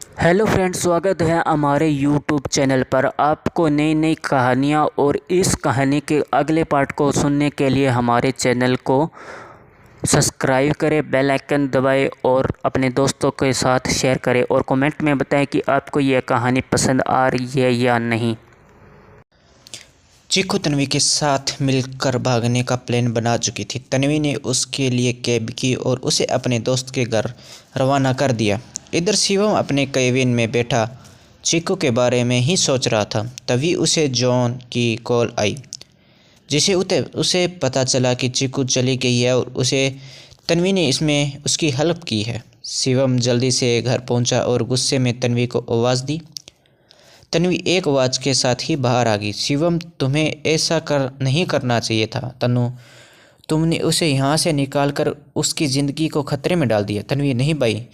Hello friends, स्वागत है हमारे यूट्यूब चैनल पर। आपको नई नई कहानियाँ और इस कहानी के अगले पार्ट को सुनने के लिए हमारे चैनल को सब्सक्राइब करें, बेल आइकन दबाएं और अपने दोस्तों के साथ शेयर करें और कमेंट में बताएं कि आपको यह कहानी पसंद आ रही है या नहीं। चीकू तन्वी के साथ मिलकर भागने का प्लान बना चुकी थी। तन्वी ने उसके लिए कैब की और उसे अपने दोस्त के घर रवाना कर दिया। इधर शिवम अपने केबिन में बैठा चीकू के बारे में ही सोच रहा था। तभी उसे जॉन की कॉल आई, जिसे उसे पता चला कि चीकू चली गई है और उसे तन्वी ने इसमें उसकी हेल्प की है। शिवम जल्दी से घर पहुंचा और गुस्से में तन्वी को आवाज़ दी। तन्वी एक आवाज के साथ ही बाहर आ गई। शिवम, तुम्हें ऐसा नहीं करना चाहिए था तनु। तुमने उसे यहाँ से निकाल कर उसकी ज़िंदगी को खतरे में डाल दिया। तन्वी, नहीं भाई,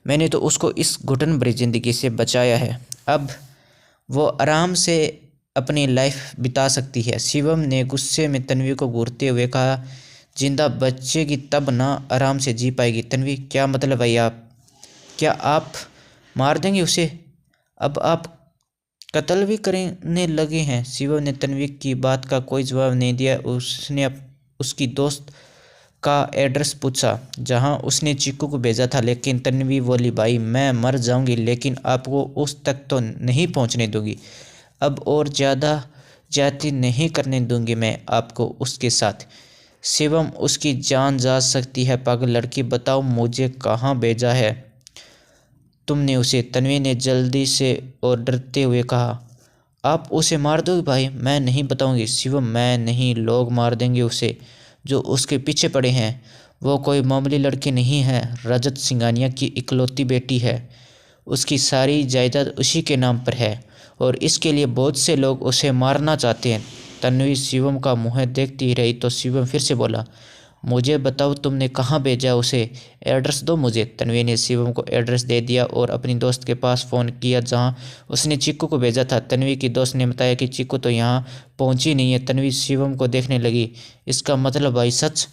मैंने तो उसको इस घुटन भरी ज़िंदगी से बचाया है। अब वो आराम से अपनी लाइफ बिता सकती है। शिवम ने गुस्से में तन्वी को घूरते हुए कहा, जिंदा बचेगी तब ना आराम से जी पाएगी। तन्वी, क्या मतलब भाई? क्या आप मार देंगे उसे? अब आप कत्ल भी करने लगे हैं? शिवम ने तन्वी की बात का कोई जवाब नहीं दिया। उसने उसकी दोस्त का एड्रेस पूछा जहां उसने चीकू को भेजा था, लेकिन तन्वी बोली, भाई मैं मर जाऊंगी लेकिन आपको उस तक तो नहीं पहुंचने दूंगी। अब और ज़्यादा ज्यादती नहीं करने दूंगी मैं आपको उसके साथ। शिवम, उसकी जान जा सकती है। पागल लड़की, बताओ मुझे कहाँ भेजा है तुमने उसे? तन्वी ने जल्दी से और डरते हुए कहा। आप उसे मार दोगे भाई? मैं नहीं बताऊंगी। शिवम, मैं नहीं, लोग मार देंगे उसे जो उसके पीछे पड़े हैं। वो कोई मामूली लड़की नहीं है, रजत सिंघानिया की इकलौती बेटी है। उसकी सारी जायदाद उसी के नाम पर है और इसके लिए बहुत से लोग उसे मारना चाहते हैं। तन्वी शिवम का मुँह देखती रही तो शिवम फिर से बोला, मुझे बताओ तुमने कहाँ भेजा उसे? एड्रेस दो मुझे। तन्वी ने शिवम को एड्रेस दे दिया और अपनी दोस्त के पास फ़ोन किया जहाँ उसने चीकू को भेजा था। तन्वी की दोस्त ने बताया कि चीकू तो यहाँ पहुँची नहीं है। तन्वी शिवम को देखने लगी। इसका मतलब भाई सच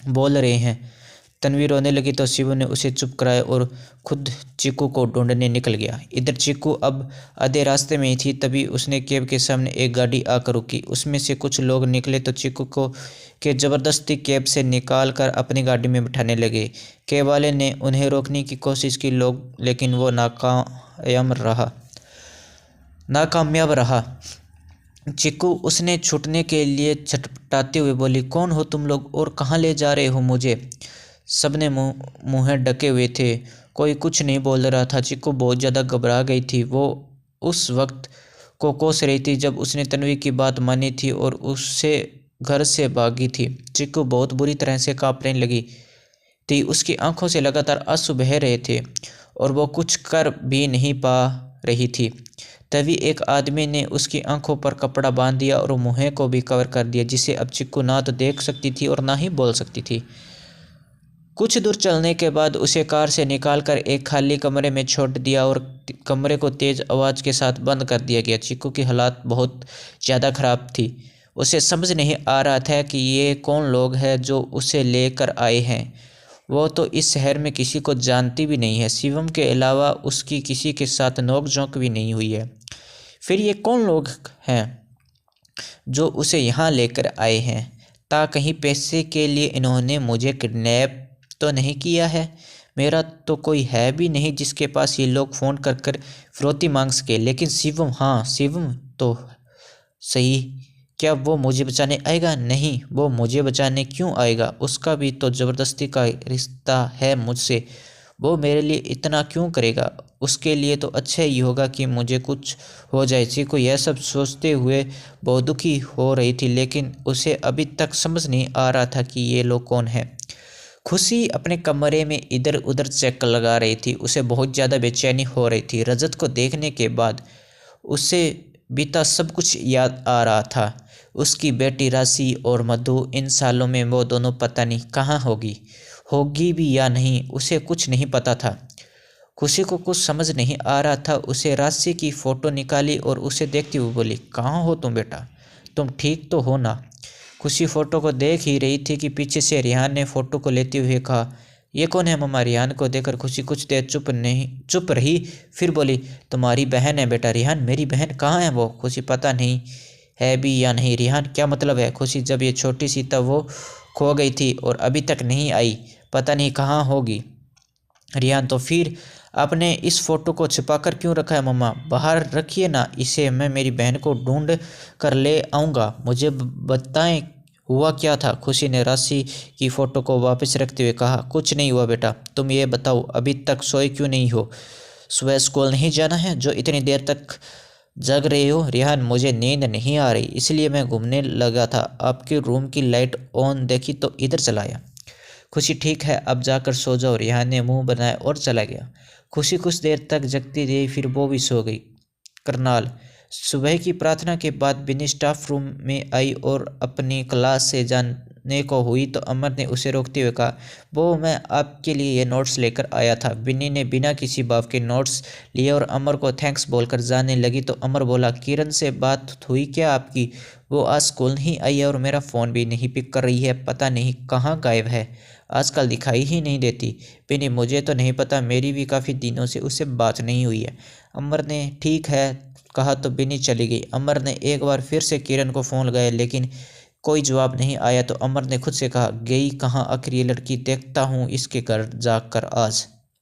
बोल रहे हैं? तन्वी रोने लगी तो शिवम ने उसे चुप कराया और खुद चीकू को ढूंढने निकल गया। इधर चीकू अब आधे रास्ते में ही थी, तभी उसने कैब के सामने एक गाड़ी आकर रुकी। उसमें से कुछ लोग निकले तो चीकू को के ज़बरदस्ती कैब से निकाल कर अपनी गाड़ी में बिठाने लगे। कैब वाले ने उन्हें रोकने की कोशिश की लेकिन वो नाकामयाब रहा। चीकू उसने छूटने के लिए छटपटाते हुए बोली, कौन हो तुम लोग और कहाँ ले जा रहे हो मुझे? सबने मुँह ढके हुए थे, कोई कुछ नहीं बोल रहा था। चीकू बहुत ज़्यादा घबरा गई थी। वो उस वक्त को कोस रही थी जब उसने तन्वी की बात मानी थी और उससे घर से भागी थी। चीकू बहुत बुरी तरह से कांपने लगी थी। उसकी आंखों से लगातार आंसू बह रहे थे और वो कुछ कर भी नहीं पा रही थी। तभी एक आदमी ने उसकी आंखों पर कपड़ा बांध दिया और मुँह को भी कवर कर दिया, जिसे अब चीकू ना तो देख सकती थी और ना ही बोल सकती थी। कुछ दूर चलने के बाद उसे कार से निकालकर एक खाली कमरे में छोड़ दिया और कमरे को तेज़ आवाज़ के साथ बंद कर दिया गया। चीकू की हालत बहुत ज़्यादा ख़राब थी। उसे समझ नहीं आ रहा था कि ये कौन लोग हैं जो उसे लेकर आए हैं। वो तो इस शहर में किसी को जानती भी नहीं है। शिवम के अलावा उसकी किसी के साथ नोक-झोंक भी नहीं हुई है। फिर ये कौन लोग हैं जो उसे यहाँ लेकर आए हैं? कहीं पैसे के लिए इन्होंने मुझे किडनैप तो नहीं किया है? मेरा तो कोई है भी नहीं जिसके पास ये लोग फ़ोन कर कर फिरौती मांग सके। लेकिन शिवम, हाँ शिवम तो सही, क्या वो मुझे बचाने आएगा? नहीं, वो मुझे बचाने क्यों आएगा? उसका भी तो ज़बरदस्ती का रिश्ता है मुझसे। वो मेरे लिए इतना क्यों करेगा? उसके लिए तो अच्छा ही होगा कि मुझे कुछ हो जाए। चीकू यह सब सोचते हुए बहुत दुखी हो रही थी, लेकिन उसे अभी तक समझ नहीं आ रहा था कि ये लोग कौन हैं। खुशी अपने कमरे में इधर उधर चक्कर लगा रही थी। उसे बहुत ज़्यादा बेचैनी हो रही थी। रजत को देखने के बाद उसे बीता सब कुछ याद आ रहा था। उसकी बेटी राशि और मधु, इन सालों में वो दोनों पता नहीं कहाँ होगी भी या नहीं, उसे कुछ नहीं पता था। खुशी को कुछ समझ नहीं आ रहा था। उसे राशि की फ़ोटो निकाली और उसे देखती हुई बोली, कहाँ हो तुम बेटा? तुम ठीक तो हो ना? खुशी फ़ोटो को देख ही रही थी कि पीछे से रेहान ने फ़ोटो को लेते हुए कहा, ये कौन है मम्मा? रिहान को देखकर खुशी कुछ देर चुप रही, फिर बोली, तुम्हारी बहन है बेटा। रिहान, मेरी बहन कहाँ है वो? खुशी, पता नहीं है भी या नहीं। रिहान, क्या मतलब है? खुशी, जब ये छोटी सी तब वो खो गई थी और अभी तक नहीं आई, पता नहीं कहाँ होगी। रिहान, तो फिर आपने इस फोटो को छिपाकर क्यों रखा है मम्मा? बाहर रखिए ना इसे, मैं मेरी बहन को ढूंढ कर ले आऊँगा। मुझे बताएं हुआ क्या था? खुशी ने राशि की फ़ोटो को वापस रखते हुए कहा, कुछ नहीं हुआ बेटा। तुम ये बताओ, अभी तक सोए क्यों नहीं हो? सुबह स्कूल नहीं जाना है जो इतनी देर तक जग रहे हो? रिहान, मुझे नींद नहीं आ रही, इसलिए मैं घूमने लगा था। आपके रूम की लाइट ऑन देखी तो इधर चला आया। खुशी, ठीक है, अब जाकर सो जाओ। रिहान ने मुंह बनाया और चला गया। खुशी कुछ देर तक जगती रही, फिर वो भी सो गई। करनाल। सुबह की प्रार्थना के बाद बिन्नी स्टाफ रूम में आई और अपनी क्लास से जाने को हुई तो अमर ने उसे रोकते हुए कहा, वो मैं आपके लिए ये नोट्स लेकर आया था। बिन्नी ने बिना किसी भाव के नोट्स लिए और अमर को थैंक्स बोलकर जाने लगी तो अमर बोला, किरण से बात हुई क्या आपकी? वो आज स्कूल नहीं आई है और मेरा फ़ोन भी नहीं पिक कर रही है, पता नहीं कहाँ गायब है, आजकल दिखाई ही नहीं देती। बिन्नी, मुझे तो नहीं पता, मेरी भी काफ़ी दिनों से उससे बात नहीं हुई है। अमर ने ठीक है कहा तो बिन्नी चली गई। अमर ने एक बार फिर से किरण को फ़ोन लगाया लेकिन कोई जवाब नहीं आया तो अमर ने खुद से कहा, गई कहाँ आखिर ये लड़की? देखता हूँ इसके घर जाकर आज।